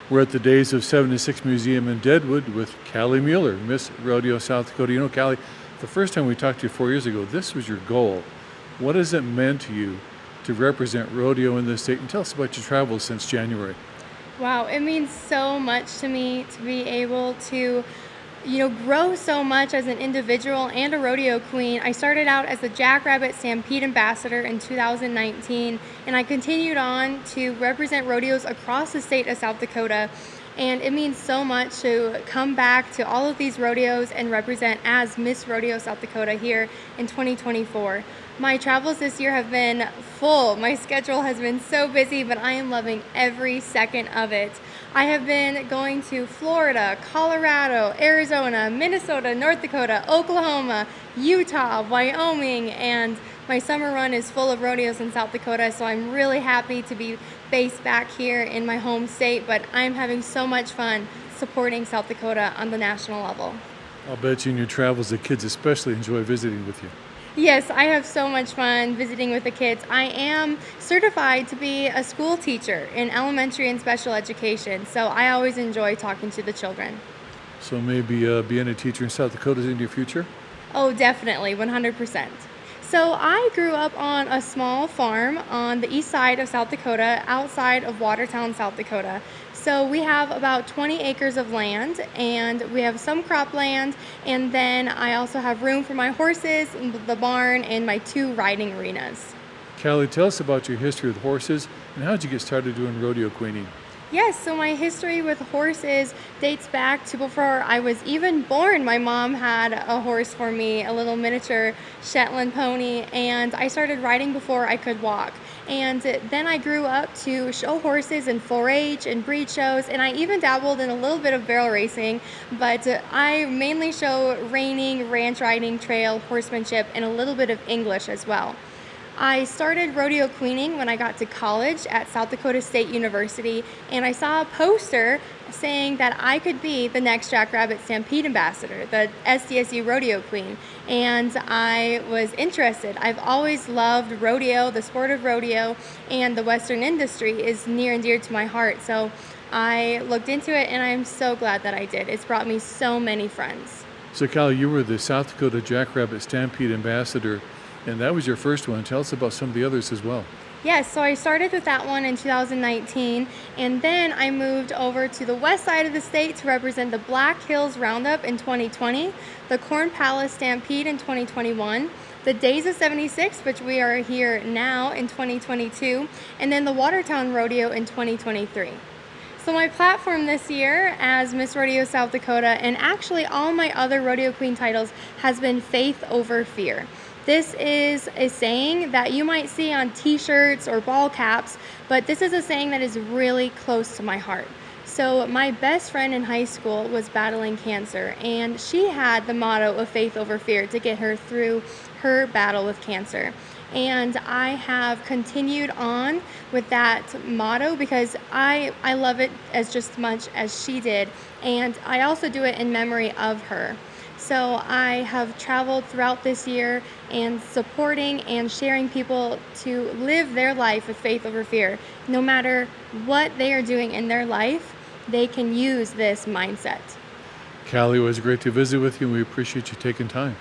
We're at the Days of 76 Museum in Deadwood with Callie Mueller, Miss Rodeo, South Dakota. You know, Callie, the first time we talked to you 4 years ago, this was your goal. What has it meant to you to represent rodeo in this state? And tell us about your travels since January. Wow, it means so much to me to be able to, grow so much as an individual and a rodeo queen. I started out as the Jackrabbit Stampede Ambassador in 2019, and I continued on to represent rodeos across the state of South Dakota. And it means so much to come back to all of these rodeos and represent as Miss Rodeo South Dakota here in 2024. My travels this year have been full. My schedule has been so busy, but I am loving every second of it. I have been going to Florida, Colorado, Arizona, Minnesota, North Dakota, Oklahoma, Utah, Wyoming, and my summer run is full of rodeos in South Dakota, so I'm really happy to be based back here in my home state, but I'm having so much fun supporting South Dakota on the national level. I'll bet you in your travels, the kids especially enjoy visiting with you. Yes, I have so much fun visiting with the kids. I am certified to be a school teacher in elementary and special education, so I always enjoy talking to the children. So maybe being a teacher in South Dakota is in your future? Oh, definitely, 100%. So I grew up on a small farm on the east side of South Dakota, outside of Watertown, South Dakota. So we have about 20 acres of land, and we have some cropland, and then I also have room for my horses, the barn, and my 2 riding arenas. Callie, tell us about your history with horses and how did you get started doing rodeo queening? Yes, so my history with horses dates back to before I was even born. My mom had a horse for me, a little miniature Shetland pony, and I started riding before I could walk. And then I grew up to show horses in 4-H and breed shows, and I even dabbled in a little bit of barrel racing, but I mainly show reining, ranch riding, trail, horsemanship, and a little bit of English as well. I started rodeo queening when I got to college at South Dakota State University, and I saw a poster saying that I could be the next Jackrabbit Stampede Ambassador, the SDSU Rodeo Queen, and I was interested. I've always loved rodeo, the sport of rodeo, and the Western industry is near and dear to my heart, so I looked into it, and I'm so glad that I did. It's brought me so many friends. So Callie, you were the South Dakota Jackrabbit Stampede Ambassador, and that was your first one. Tell us about some of the others as well. Yes, so I started with that one in 2019, and then I moved over to the west side of the state to represent the Black Hills Roundup in 2020, the Corn Palace Stampede in 2021, the Days of 76, which we are here now in 2022, and then the Watertown Rodeo in 2023. So my platform this year as Miss Rodeo South Dakota, and actually all my other rodeo queen titles, has been faith over fear. This is a saying that you might see on t-shirts or ball caps, but this is a saying that is really close to my heart. So my best friend in high school was battling cancer, and she had the motto of faith over fear to get her through her battle with cancer. And I have continued on with that motto because I love it as just much as she did, and I also do it in memory of her. So I have traveled throughout this year and supporting and sharing people to live their life with faith over fear. No matter what they are doing in their life, they can use this mindset. Callie, it was great to visit with you, and we appreciate you taking time.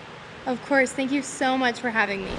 Of course, thank you so much for having me.